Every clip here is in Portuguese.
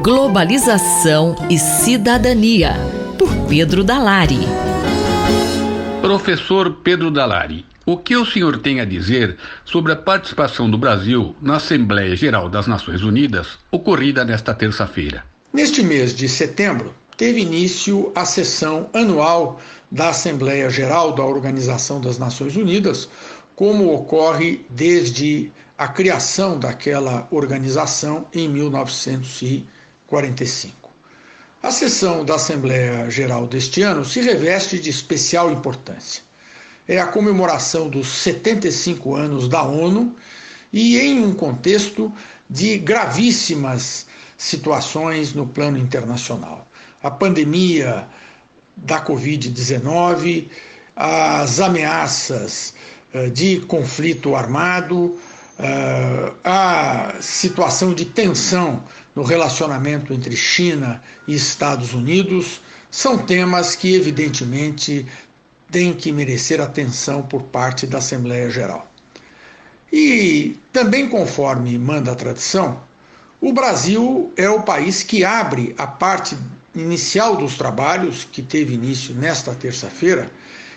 Globalização e Cidadania, por Pedro Dalari. Professor Pedro Dalari, o que o senhor tem a dizer sobre a participação do Brasil na Assembleia Geral das Nações Unidas, ocorrida nesta terça-feira? Neste mês de setembro, teve início a sessão anual da Assembleia Geral da Organização das Nações Unidas, como ocorre desde a criação daquela organização em 1945. A sessão da Assembleia Geral deste ano se reveste de especial importância. É a comemoração dos 75 anos da ONU e em um contexto de gravíssimas situações no plano internacional. A pandemia da Covid-19, as ameaças de conflito armado, a situação de tensão no relacionamento entre China e Estados Unidos, são temas que, evidentemente, têm que merecer atenção por parte da Assembleia Geral. E, também conforme manda a tradição, o Brasil é o país que abre a parte inicial dos trabalhos, que teve início nesta terça-feira,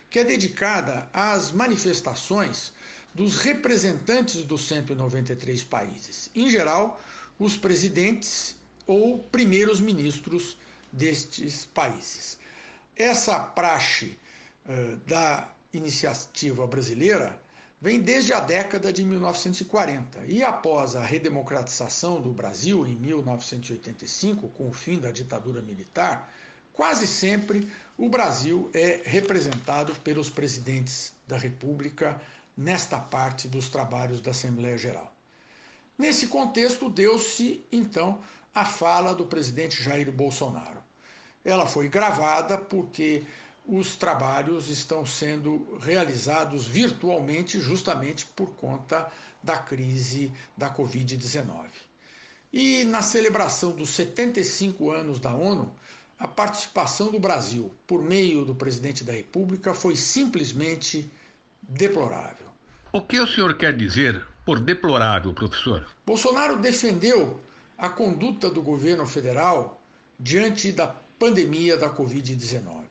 que é dedicada às manifestações dos representantes dos 193 países, em geral, os presidentes ou primeiros ministros destes países. Essa praxe da iniciativa brasileira vem desde a década de 1940 e após a redemocratização do Brasil em 1985, com o fim da ditadura militar, quase sempre o Brasil é representado pelos presidentes da República nesta parte dos trabalhos da Assembleia Geral. Nesse contexto, deu-se, então, a fala do presidente Jair Bolsonaro. Ela foi gravada porque os trabalhos estão sendo realizados virtualmente justamente por conta da crise da Covid-19. E na celebração dos 75 anos da ONU, a participação do Brasil por meio do presidente da República foi simplesmente deplorável. O que o senhor quer dizer por deplorável, professor? Bolsonaro defendeu a conduta do governo federal diante da pandemia da Covid-19.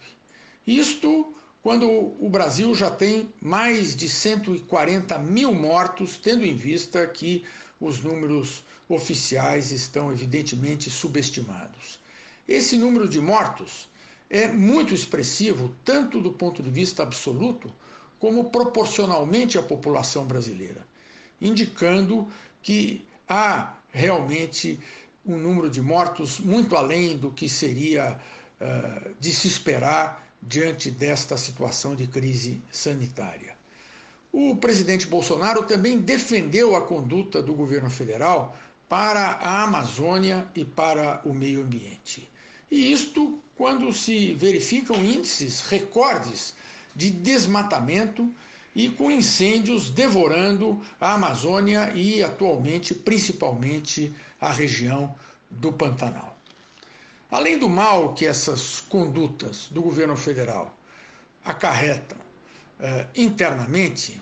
Isto quando o Brasil já tem mais de 140 mil mortos, tendo em vista que os números oficiais estão evidentemente subestimados. Esse número de mortos é muito expressivo, tanto do ponto de vista absoluto, como proporcionalmente à população brasileira, indicando que há realmente um número de mortos muito além do que seria de se esperar diante desta situação de crise sanitária. O presidente Bolsonaro também defendeu a conduta do governo federal para a Amazônia e para o meio ambiente. E isto quando se verificam índices recordes de desmatamento e com incêndios devorando a Amazônia e, atualmente, principalmente, a região do Pantanal. Além do mal que essas condutas do governo federal acarretam internamente,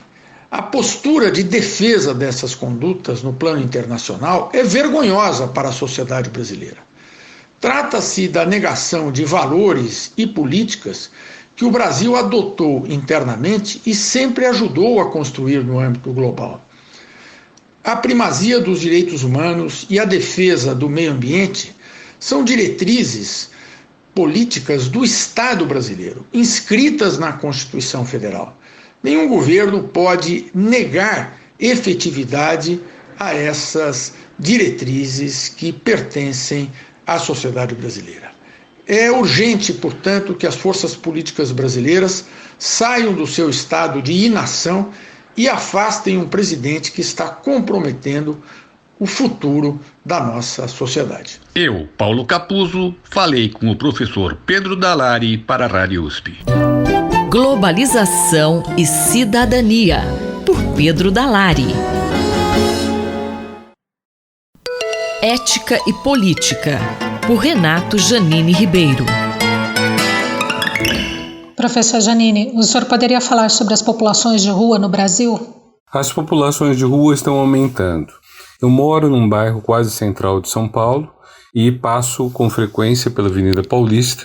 a postura de defesa dessas condutas no plano internacional é vergonhosa para a sociedade brasileira. Trata-se da negação de valores e políticas que o Brasil adotou internamente e sempre ajudou a construir no âmbito global. A primazia dos direitos humanos e a defesa do meio ambiente são diretrizes políticas do Estado brasileiro, inscritas na Constituição Federal. Nenhum governo pode negar efetividade a essas diretrizes que pertencem à sociedade brasileira. É urgente, portanto, que as forças políticas brasileiras saiam do seu estado de inação e afastem um presidente que está comprometendo o futuro da nossa sociedade. Eu, Paulo Capuzzo, falei com o professor Pedro Dalari para a Rádio USP. Globalização e Cidadania, por Pedro Dalari. Ética e Política, por Renato Janine Ribeiro. Professor Janine, o senhor poderia falar sobre as populações de rua no Brasil? As populações de rua estão aumentando. Eu moro num bairro quase central de São Paulo e passo com frequência pela Avenida Paulista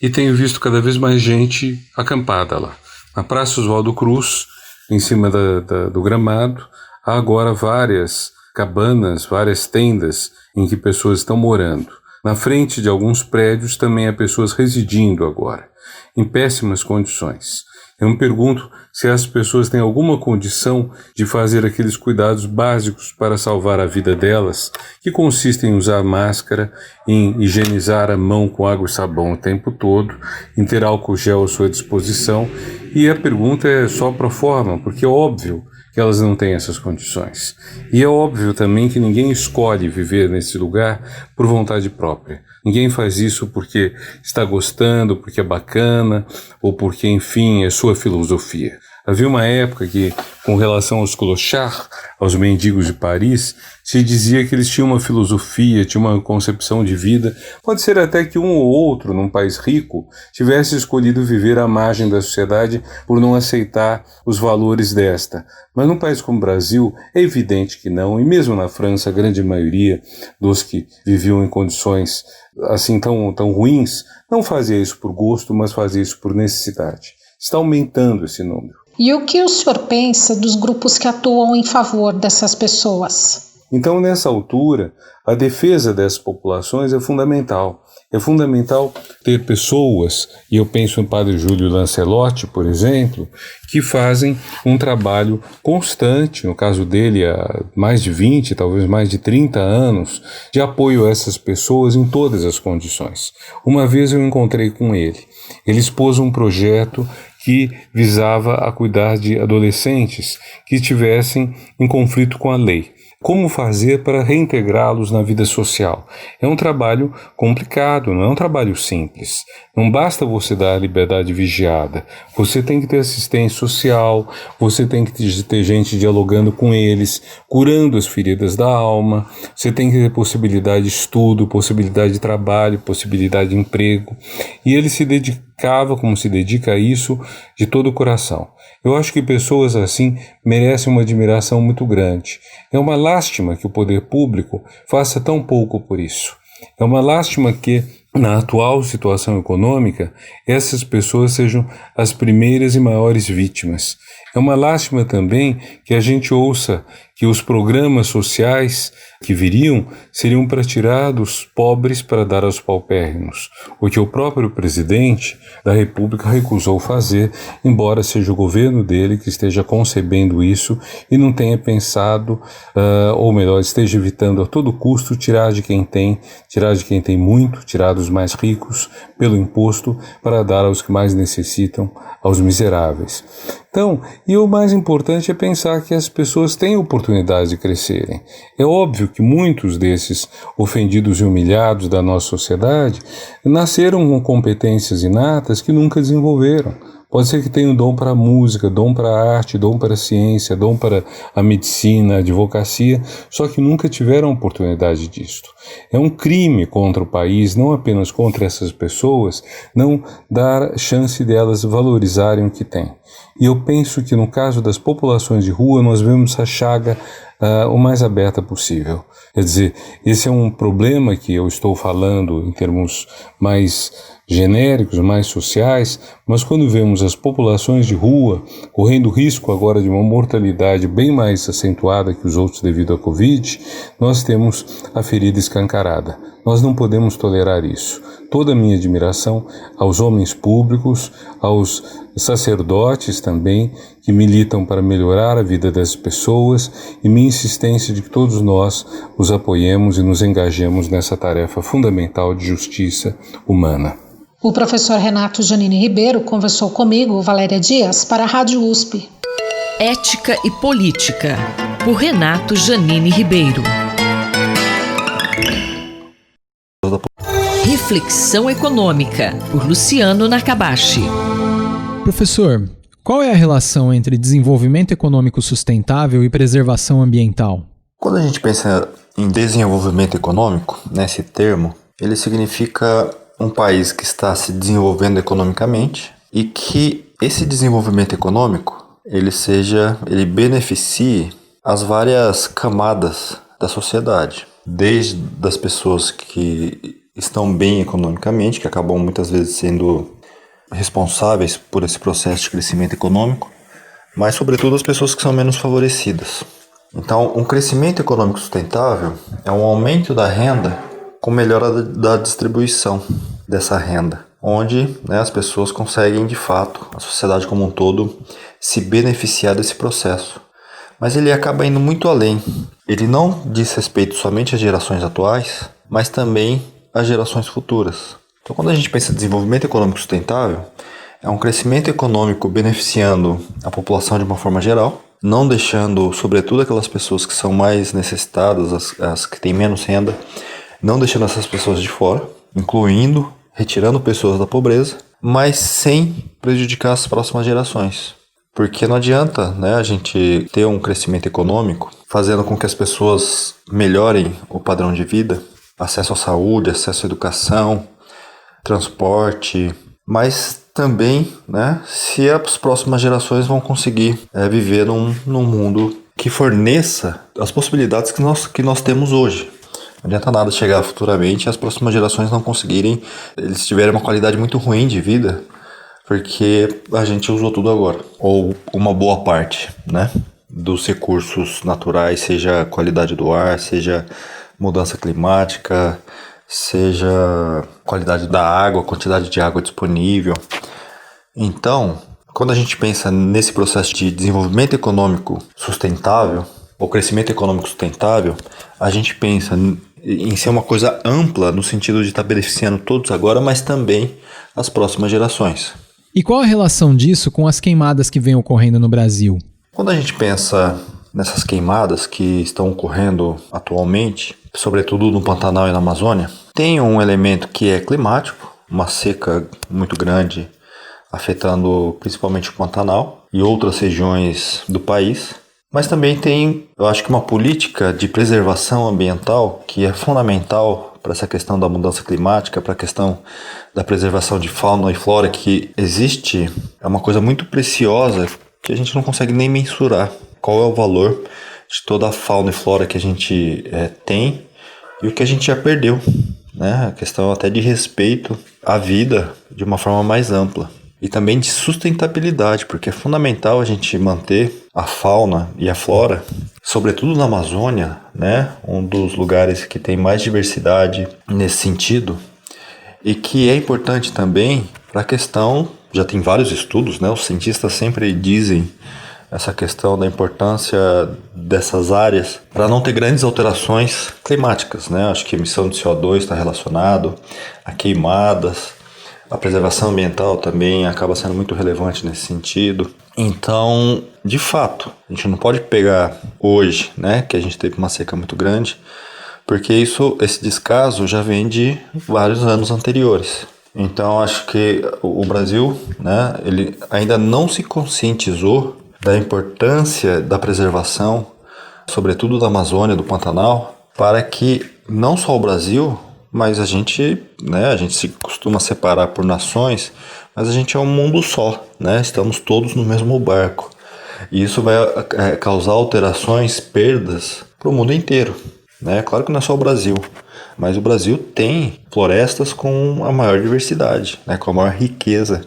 e tenho visto cada vez mais gente acampada lá. Na Praça Oswaldo Cruz, em cima do gramado, há agora várias cabanas, várias tendas em que pessoas estão morando. Na frente de alguns prédios também há pessoas residindo agora, em péssimas condições. Eu me pergunto se as pessoas têm alguma condição de fazer aqueles cuidados básicos para salvar a vida delas, que consistem em usar máscara, em higienizar a mão com água e sabão o tempo todo, em ter álcool gel à sua disposição. E a pergunta é só pro forma, porque é óbvio que elas não têm essas condições. E é óbvio também que ninguém escolhe viver nesse lugar por vontade própria. Ninguém faz isso porque está gostando, porque é bacana, ou porque, enfim, é sua filosofia. Havia uma época que, com relação aos clochards, aos mendigos de Paris, se dizia que eles tinham uma filosofia, tinham uma concepção de vida. Pode ser até que um ou outro, num país rico, tivesse escolhido viver à margem da sociedade por não aceitar os valores desta. Mas num país como o Brasil, é evidente que não, e mesmo na França, a grande maioria dos que viviam em condições assim tão ruins, não fazia isso por gosto, mas fazia isso por necessidade. Está aumentando esse número. E o que o senhor pensa dos grupos que atuam em favor dessas pessoas? Então, nessa altura, a defesa dessas populações é fundamental. É fundamental ter pessoas, e eu penso em Padre Júlio Lancelotti, por exemplo, que fazem um trabalho constante, no caso dele há mais de 20, talvez mais de 30 anos, de apoio a essas pessoas em todas as condições. Uma vez eu encontrei com ele. Ele expôs um projeto que visava a cuidar de adolescentes que estivessem em conflito com a lei. Como fazer para reintegrá-los na vida social? É um trabalho complicado, não é um trabalho simples. Não basta você dar a liberdade vigiada. Você tem que ter assistência social, você tem que ter gente dialogando com eles, curando as feridas da alma, você tem que ter possibilidade de estudo, possibilidade de trabalho, possibilidade de emprego. E ele se dedicava, como se dedica a isso, de todo o coração. Eu acho que pessoas assim merecem uma admiração muito grande. É uma lástima que o poder público faça tão pouco por isso. É uma lástima que, na atual situação econômica, essas pessoas sejam as primeiras e maiores vítimas. É uma lástima também que a gente ouça que os programas sociais que viriam seriam para tirar dos pobres para dar aos paupérrimos, o que o próprio presidente da República recusou fazer, embora seja o governo dele que esteja concebendo isso e não tenha pensado, ou melhor, esteja evitando a todo custo tirar de quem tem muito, tirar dos mais ricos pelo imposto para dar aos que mais necessitam, aos miseráveis. Então, e o mais importante é pensar que as pessoas têm oportunidade de crescerem. É óbvio que muitos desses ofendidos e humilhados da nossa sociedade nasceram com competências inatas que nunca desenvolveram. Pode ser que tenham dom para a música, dom para a arte, dom para a ciência, dom para a medicina, a advocacia, só que nunca tiveram oportunidade disto. É um crime contra o país, não apenas contra essas pessoas, não dar chance delas valorizarem o que têm. E eu penso que no caso das populações de rua nós vemos essa chaga o mais aberta possível. Quer dizer, esse é um problema que eu estou falando em termos mais genéricos, mais sociais, mas quando vemos as populações de rua correndo risco agora de uma mortalidade bem mais acentuada que os outros devido à Covid, nós temos a ferida escancarada. Nós não podemos tolerar isso. Toda a minha admiração aos homens públicos, aos sacerdotes também, que militam para melhorar a vida das pessoas, e minha insistência de que todos nós os apoiemos e nos engajemos nessa tarefa fundamental de justiça humana. O professor Renato Giannini Ribeiro conversou comigo, Valéria Dias, para a Rádio USP. Ética e Política, por Renato Giannini Ribeiro. Reflexão Econômica, por Luciano Nakabashi. Professor, qual é a relação entre desenvolvimento econômico sustentável e preservação ambiental? Quando a gente pensa em desenvolvimento econômico, nesse termo, ele significa um país que está se desenvolvendo economicamente e que esse desenvolvimento econômico ele beneficie as várias camadas da sociedade, desde as pessoas que estão bem economicamente, que acabam muitas vezes sendo responsáveis por esse processo de crescimento econômico, mas sobretudo as pessoas que são menos favorecidas. Então, um crescimento econômico sustentável é um aumento da renda com melhora da distribuição dessa renda, onde as pessoas conseguem, de fato, a sociedade como um todo, se beneficiar desse processo. Mas ele acaba indo muito além. Ele não diz respeito somente às gerações atuais, mas também às gerações futuras. Então, quando a gente pensa em desenvolvimento econômico sustentável, é um crescimento econômico beneficiando a população de uma forma geral, não deixando, sobretudo, aquelas pessoas que são mais necessitadas, as que têm menos renda, não deixando essas pessoas de fora, incluindo, retirando pessoas da pobreza, mas sem prejudicar as próximas gerações. Porque não adianta, a gente ter um crescimento econômico fazendo com que as pessoas melhorem o padrão de vida, acesso à saúde, acesso à educação, transporte, mas também, se as próximas gerações vão conseguir viver num mundo que forneça as possibilidades que nós temos hoje. Não adianta nada chegar futuramente e as próximas gerações não conseguirem, eles tiverem uma qualidade muito ruim de vida, porque a gente usou tudo agora, ou uma boa parte, dos recursos naturais, seja a qualidade do ar, seja mudança climática, seja qualidade da água, quantidade de água disponível. Então, quando a gente pensa nesse processo de desenvolvimento econômico sustentável, ou crescimento econômico sustentável, a gente pensa em ser uma coisa ampla, no sentido de estar beneficiando todos agora, mas também as próximas gerações. E qual a relação disso com as queimadas que vêm ocorrendo no Brasil? Quando a gente pensa nessas queimadas que estão ocorrendo atualmente, sobretudo no Pantanal e na Amazônia, tem um elemento que é climático, uma seca muito grande afetando principalmente o Pantanal e outras regiões do país, mas também tem, eu acho que uma política de preservação ambiental que é fundamental para essa questão da mudança climática, para a questão da preservação de fauna e flora que existe, é uma coisa muito preciosa que a gente não consegue nem mensurar qual é o valor de toda a fauna e flora que a gente tem e o que a gente já perdeu, a questão até de respeito à vida de uma forma mais ampla. E também de sustentabilidade, porque é fundamental a gente manter a fauna e a flora, sobretudo na Amazônia, um dos lugares que tem mais diversidade nesse sentido, e que é importante também para a questão, já tem vários estudos, os cientistas sempre dizem essa questão da importância dessas áreas para não ter grandes alterações climáticas, Acho que a emissão de CO2 está relacionado a queimadas. A preservação ambiental também acaba sendo muito relevante nesse sentido. Então, de fato, a gente não pode pegar hoje, que a gente teve uma seca muito grande, porque esse descaso já vem de vários anos anteriores. Então, acho que o Brasil, ele ainda não se conscientizou da importância da preservação, sobretudo da Amazônia, do Pantanal, para que não só o Brasil, mas a gente se costuma separar por nações, mas a gente é um mundo só, Estamos todos no mesmo barco. E isso vai causar alterações, perdas para o mundo inteiro, Claro que não é só o Brasil, mas o Brasil tem florestas com a maior diversidade, com a maior riqueza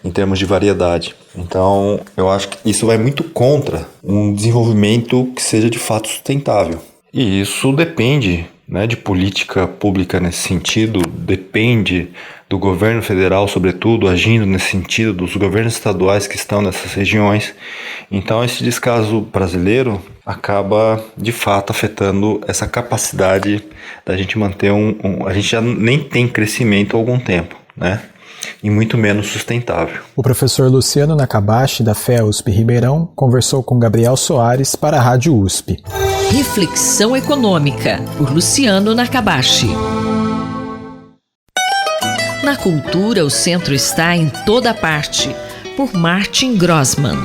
em termos de variedade. Então, eu acho que isso vai muito contra um desenvolvimento que seja de fato sustentável. E isso depende de política pública nesse sentido, depende do governo federal, sobretudo, agindo nesse sentido, dos governos estaduais que estão nessas regiões. Então, esse descaso brasileiro acaba, de fato, afetando essa capacidade da gente manter a gente já nem tem crescimento há algum tempo, e muito menos sustentável. O professor Luciano Nakabashi, da FEA-USP Ribeirão, conversou com Gabriel Soares para a Rádio USP. Reflexão Econômica, por Luciano Nakabashi. Na cultura, o centro está em toda parte, por Martin Grossman.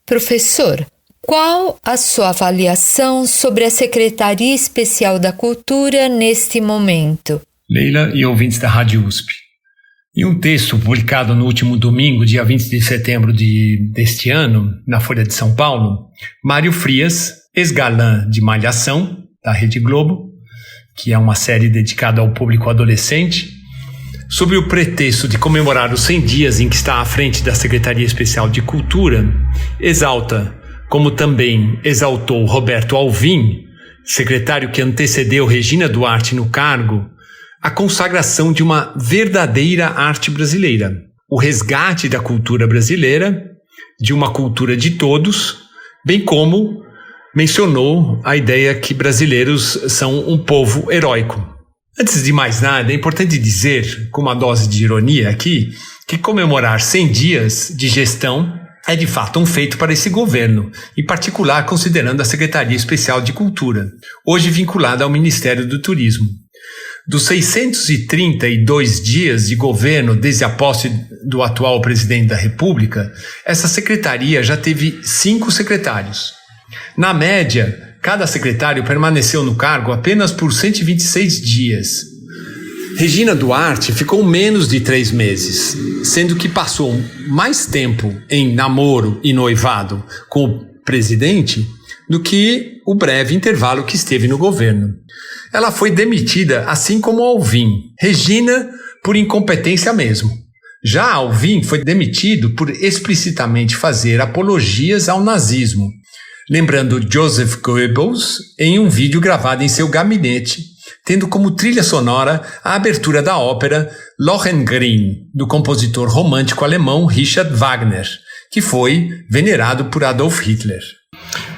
Professor, qual a sua avaliação sobre a Secretaria Especial da Cultura neste momento? Leila e ouvintes da Rádio USP. Em um texto publicado no último domingo, dia 20 de setembro deste ano, na Folha de São Paulo, Mário Frias, ex-galã de Malhação, da Rede Globo, que é uma série dedicada ao público adolescente, sob o pretexto de comemorar os 100 dias em que está à frente da Secretaria Especial de Cultura, exalta, como também exaltou Roberto Alvim, secretário que antecedeu Regina Duarte no cargo, a consagração de uma verdadeira arte brasileira, o resgate da cultura brasileira, de uma cultura de todos, bem como mencionou a ideia que brasileiros são um povo heróico. Antes de mais nada, é importante dizer, com uma dose de ironia aqui, que comemorar 100 dias de gestão é de fato um feito para esse governo, em particular considerando a Secretaria Especial de Cultura, hoje vinculada ao Ministério do Turismo. Dos 632 dias de governo desde a posse do atual presidente da República, essa secretaria já teve 5 secretários. Na média, cada secretário permaneceu no cargo apenas por 126 dias. Regina Duarte ficou menos de 3 meses, sendo que passou mais tempo em namoro e noivado com o presidente do que o breve intervalo que esteve no governo. Ela foi demitida, assim como Alvim. Regina, por incompetência mesmo. Já Alvim foi demitido por explicitamente fazer apologias ao nazismo, lembrando Joseph Goebbels em um vídeo gravado em seu gabinete, tendo como trilha sonora a abertura da ópera Lohengrin, do compositor romântico alemão Richard Wagner, que foi venerado por Adolf Hitler.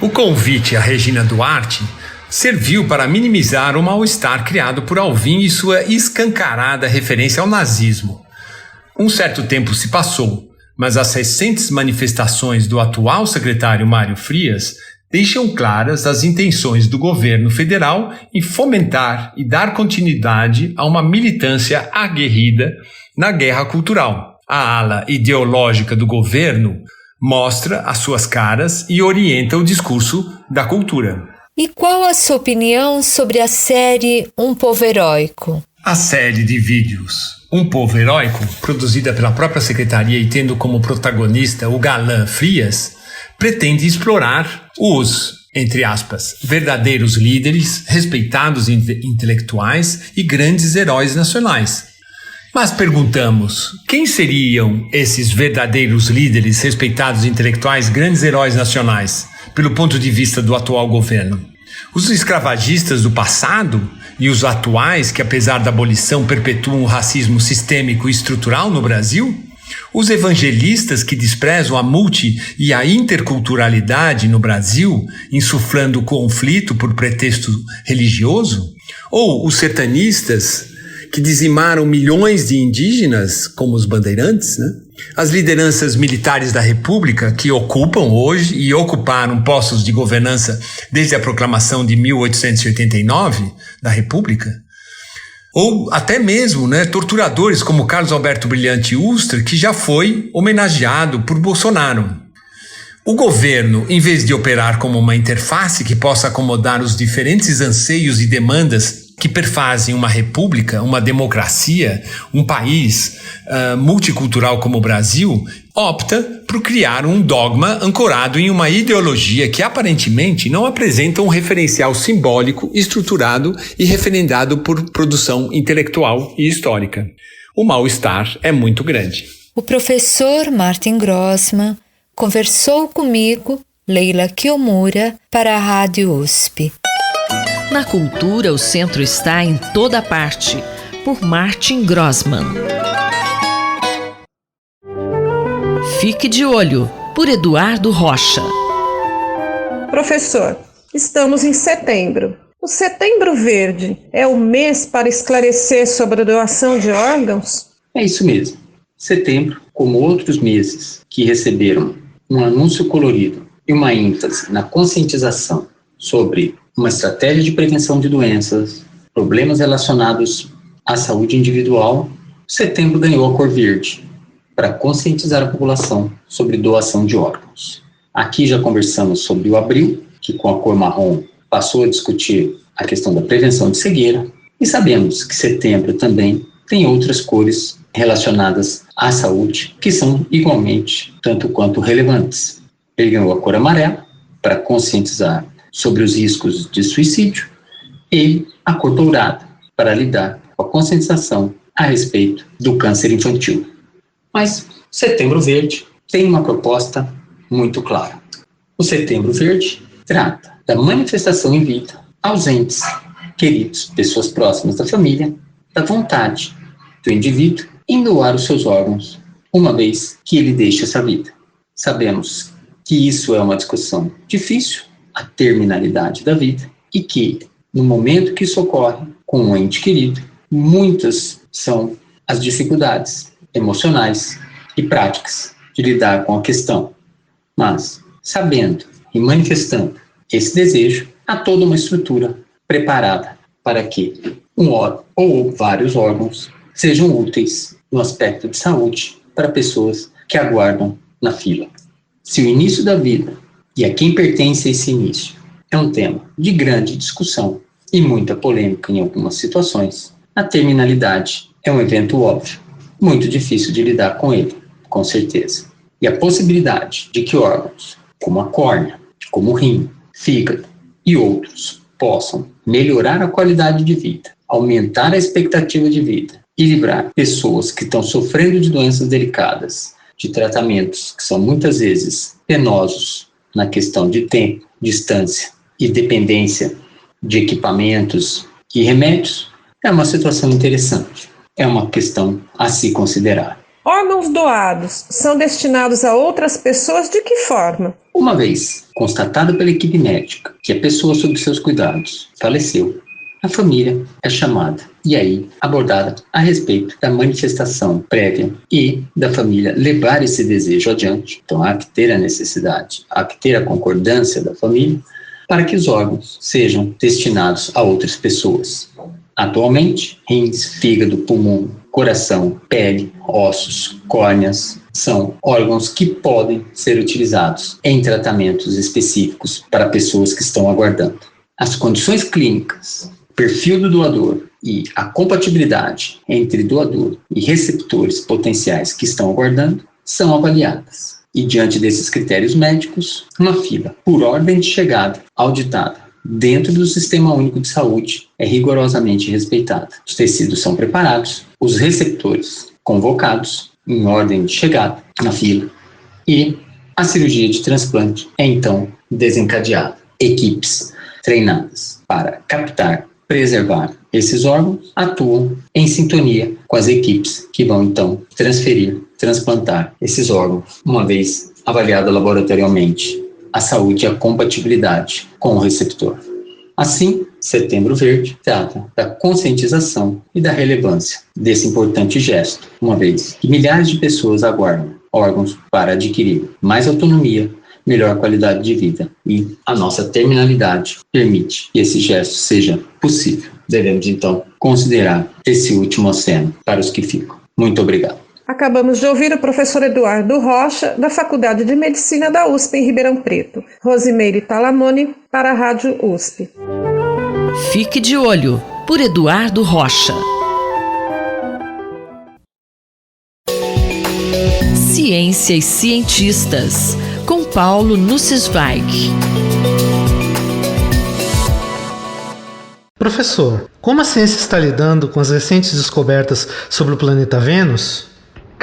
O convite a Regina Duarte serviu para minimizar o mal-estar criado por Alvim e sua escancarada referência ao nazismo. Um certo tempo se passou, mas as recentes manifestações do atual secretário Mário Frias deixam claras as intenções do governo federal em fomentar e dar continuidade a uma militância aguerrida na guerra cultural. A ala ideológica do governo mostra as suas caras e orienta o discurso da cultura. E qual a sua opinião sobre a série Um Povo Heróico? A série de vídeos Um Povo Heróico, produzida pela própria secretaria e tendo como protagonista o galã Frias, pretende explorar os, entre aspas, verdadeiros líderes, respeitados intelectuais e grandes heróis nacionais. Mas perguntamos, quem seriam esses verdadeiros líderes, respeitados intelectuais, grandes heróis nacionais, pelo ponto de vista do atual governo? Os escravagistas do passado e os atuais, que apesar da abolição perpetuam o racismo sistêmico e estrutural no Brasil? Os evangelistas que desprezam a e a interculturalidade no Brasil, insuflando o conflito por pretexto religioso? Ou os sertanistas que dizimaram milhões de indígenas, como os bandeirantes, né? As lideranças militares da República, que ocupam hoje e ocuparam postos de governança desde a proclamação de 1889 da República? Ou até mesmo torturadores como Carlos Alberto Brilhante Ustra, que já foi homenageado por Bolsonaro. O governo, em vez de operar como uma interface que possa acomodar os diferentes anseios e demandas que perfazem uma república, uma democracia, um país multicultural como o Brasil, opta por criar um dogma ancorado em uma ideologia que aparentemente não apresenta um referencial simbólico, estruturado e referendado por produção intelectual e histórica. O mal-estar é muito grande. O professor Martin Grossmann conversou comigo, Leila Kiyomura, para a Rádio USP. Na cultura, o centro está em toda parte, por Martin Grossmann. Fique de olho, por Eduardo Rocha. Professor, estamos em setembro. O Setembro Verde é o mês para esclarecer sobre a doação de órgãos? É isso mesmo. Setembro, como outros meses que receberam um anúncio colorido e uma ênfase na conscientização sobre uma estratégia de prevenção de doenças, problemas relacionados à saúde individual, setembro ganhou a cor verde, para conscientizar a população sobre doação de órgãos. Aqui já conversamos sobre o abril, que com a cor marrom passou a discutir a questão da prevenção de cegueira, e sabemos que setembro também tem outras cores relacionadas à saúde, que são igualmente tanto quanto relevantes. Ele ganhou a cor amarela, para conscientizar sobre os riscos de suicídio, e a Cor Dourada, para lidar com a conscientização a respeito do câncer infantil. Mas Setembro Verde tem uma proposta muito clara. O Setembro Verde trata da manifestação em vida aos entes queridos, pessoas próximas da família, da vontade do indivíduo em doar os seus órgãos, uma vez que ele deixa essa vida. Sabemos que isso é uma discussão difícil, a terminalidade da vida, e que, no momento que isso ocorre com um ente querido, muitas são as dificuldades emocionais e práticas de lidar com a questão. Mas, sabendo e manifestando esse desejo, há toda uma estrutura preparada para que um órgão ou vários órgãos sejam úteis no aspecto de saúde para pessoas que aguardam na fila. Se o início da vida e a quem pertence a esse início é um tema de grande discussão e muita polêmica em algumas situações, a terminalidade é um evento óbvio, muito difícil de lidar com ele, com certeza. E a possibilidade de que órgãos, como a córnea, como o rim, fígado e outros, possam melhorar a qualidade de vida, aumentar a expectativa de vida e livrar pessoas que estão sofrendo de doenças delicadas, de tratamentos que são muitas vezes penosos na questão de tempo, distância e dependência de equipamentos e remédios, é uma situação interessante. É uma questão a se considerar. Órgãos doados são destinados a outras pessoas de que forma? Uma vez constatado pela equipe médica que a pessoa sob seus cuidados faleceu, a família é chamada e aí abordada a respeito da manifestação prévia e da família levar esse desejo adiante. Então há que ter a necessidade, há que ter a concordância da família para que os órgãos sejam destinados a outras pessoas. Atualmente, rins, fígado, pulmão, coração, pele, ossos, córneas são órgãos que podem ser utilizados em tratamentos específicos para pessoas que estão aguardando. As condições clínicas, perfil do doador e a compatibilidade entre doador e receptores potenciais que estão aguardando são avaliadas. E diante desses critérios médicos, uma fila por ordem de chegada auditada dentro do Sistema Único de Saúde é rigorosamente respeitada. Os tecidos são preparados, os receptores convocados em ordem de chegada na fila e a cirurgia de transplante é então desencadeada. Equipes treinadas para captar, preservar esses órgãos atuam em sintonia com as equipes que vão então transferir, transplantar esses órgãos, uma vez avaliada laboratorialmente a saúde e a compatibilidade com o receptor. Assim, Setembro Verde trata da conscientização e da relevância desse importante gesto, uma vez que milhares de pessoas aguardam órgãos para adquirir mais autonomia, melhor qualidade de vida, e a nossa terminalidade permite que esse gesto seja possível. Devemos, então, considerar esse último aceno para os que ficam. Muito obrigado. Acabamos de ouvir o professor Eduardo Rocha, da Faculdade de Medicina da USP em Ribeirão Preto. Rosimeire Talamone, para a Rádio USP. Fique de olho, por Eduardo Rocha. Ciência e cientistas, com Paulo Nussweig. Professor, como a ciência está lidando com as recentes descobertas sobre o planeta Vênus?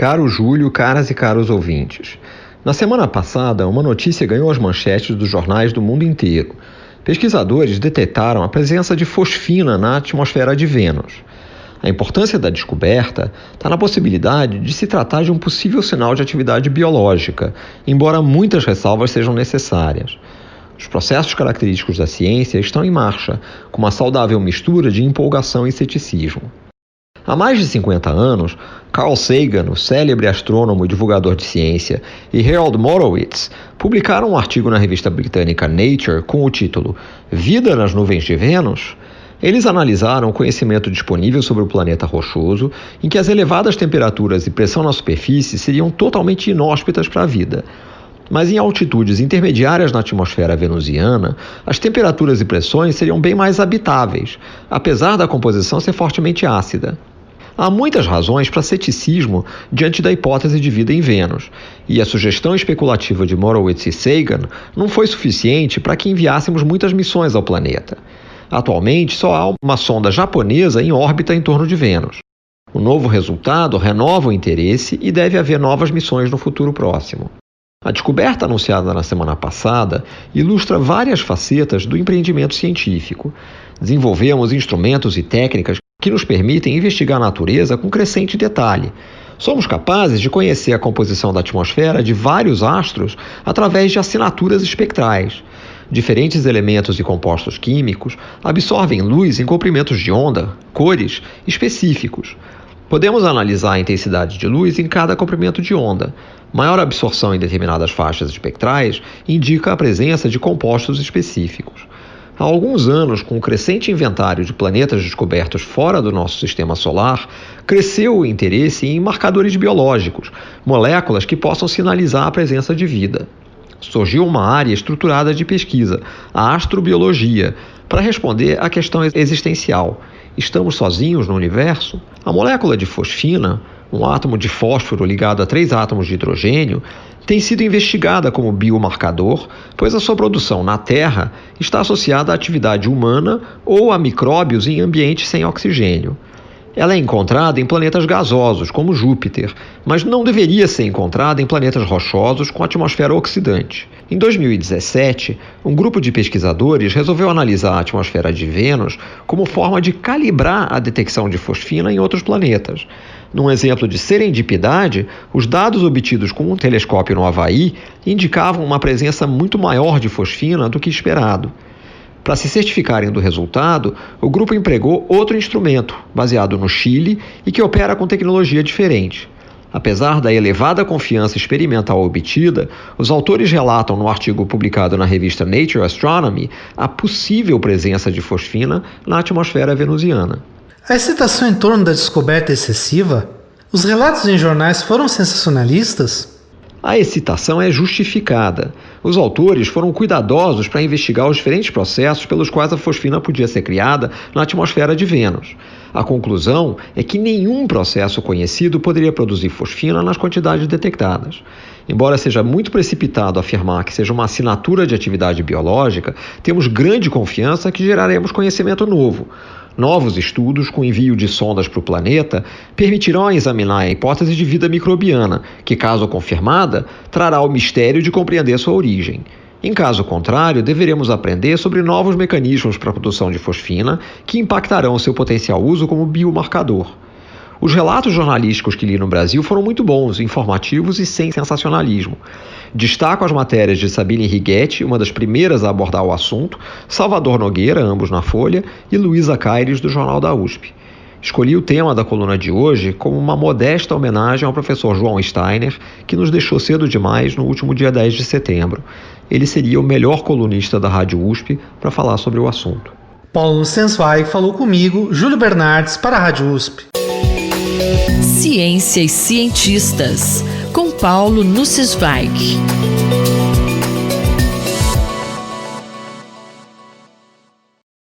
Caro Júlio, caras e caros ouvintes. Na semana passada, uma notícia ganhou as manchetes dos jornais do mundo inteiro. Pesquisadores detectaram a presença de fosfina na atmosfera de Vênus. A importância da descoberta está na possibilidade de se tratar de um possível sinal de atividade biológica, embora muitas ressalvas sejam necessárias. Os processos característicos da ciência estão em marcha, com uma saudável mistura de empolgação e ceticismo. Há mais de 50 anos, Carl Sagan, o célebre astrônomo e divulgador de ciência, e Harold Morowitz publicaram um artigo na revista britânica Nature com o título Vida nas nuvens de Vênus? Eles analisaram o conhecimento disponível sobre o planeta rochoso, em que as elevadas temperaturas e pressão na superfície seriam totalmente inóspitas para a vida. Mas em altitudes intermediárias na atmosfera venusiana, as temperaturas e pressões seriam bem mais habitáveis, apesar da composição ser fortemente ácida. Há muitas razões para ceticismo diante da hipótese de vida em Vênus, e a sugestão especulativa de Morowitz e Sagan não foi suficiente para que enviássemos muitas missões ao planeta. Atualmente, só há uma sonda japonesa em órbita em torno de Vênus. O novo resultado renova o interesse e deve haver novas missões no futuro próximo. A descoberta anunciada na semana passada ilustra várias facetas do empreendimento científico. Desenvolvemos instrumentos e técnicas que nos permitem investigar a natureza com crescente detalhe. Somos capazes de conhecer a composição da atmosfera de vários astros através de assinaturas espectrais. Diferentes elementos e compostos químicos absorvem luz em comprimentos de onda, cores específicos. Podemos analisar a intensidade de luz em cada comprimento de onda. Maior absorção em determinadas faixas espectrais indica a presença de compostos específicos. Há alguns anos, com o crescente inventário de planetas descobertos fora do nosso sistema solar, cresceu o interesse em marcadores biológicos, moléculas que possam sinalizar a presença de vida. Surgiu uma área estruturada de pesquisa, a astrobiologia, para responder à questão existencial. Estamos sozinhos no universo? A molécula de fosfina, um átomo de fósforo ligado a 3 átomos de hidrogênio, tem sido investigada como biomarcador, pois a sua produção na Terra está associada à atividade humana ou a micróbios em ambientes sem oxigênio. Ela é encontrada em planetas gasosos, como Júpiter, mas não deveria ser encontrada em planetas rochosos com atmosfera oxidante. Em 2017, um grupo de pesquisadores resolveu analisar a atmosfera de Vênus como forma de calibrar a detecção de fosfina em outros planetas. Num exemplo de serendipidade, os dados obtidos com um telescópio no Havaí indicavam uma presença muito maior de fosfina do que esperado. Para se certificarem do resultado, o grupo empregou outro instrumento, baseado no Chile e que opera com tecnologia diferente. Apesar da elevada confiança experimental obtida, os autores relatam no artigo publicado na revista Nature Astronomy a possível presença de fosfina na atmosfera venusiana. A excitação em torno da descoberta é excessiva? Os relatos em jornais foram sensacionalistas? A excitação é justificada. Os autores foram cuidadosos para investigar os diferentes processos pelos quais a fosfina podia ser criada na atmosfera de Vênus. A conclusão é que nenhum processo conhecido poderia produzir fosfina nas quantidades detectadas. Embora seja muito precipitado afirmar que seja uma assinatura de atividade biológica, temos grande confiança que geraremos conhecimento novo. Novos estudos com envio de sondas para o planeta permitirão examinar a hipótese de vida microbiana, que, caso confirmada, trará o mistério de compreender sua origem. Em caso contrário, deveremos aprender sobre novos mecanismos para a produção de fosfina que impactarão seu potencial uso como biomarcador. Os relatos jornalísticos que li no Brasil foram muito bons, informativos e sem sensacionalismo. Destaco as matérias de Sabine Righetti, uma das primeiras a abordar o assunto, Salvador Nogueira, ambos na Folha, e Luísa Caires, do Jornal da USP. Escolhi o tema da coluna de hoje como uma modesta homenagem ao professor João Steiner, que nos deixou cedo demais no último dia 10 de setembro. Ele seria o melhor colunista da Rádio USP para falar sobre o assunto. Paulo Nussensweig falou comigo, Júlio Bernardes, para a Rádio USP. Ciência e Cientistas, com Paulo Nussensweig.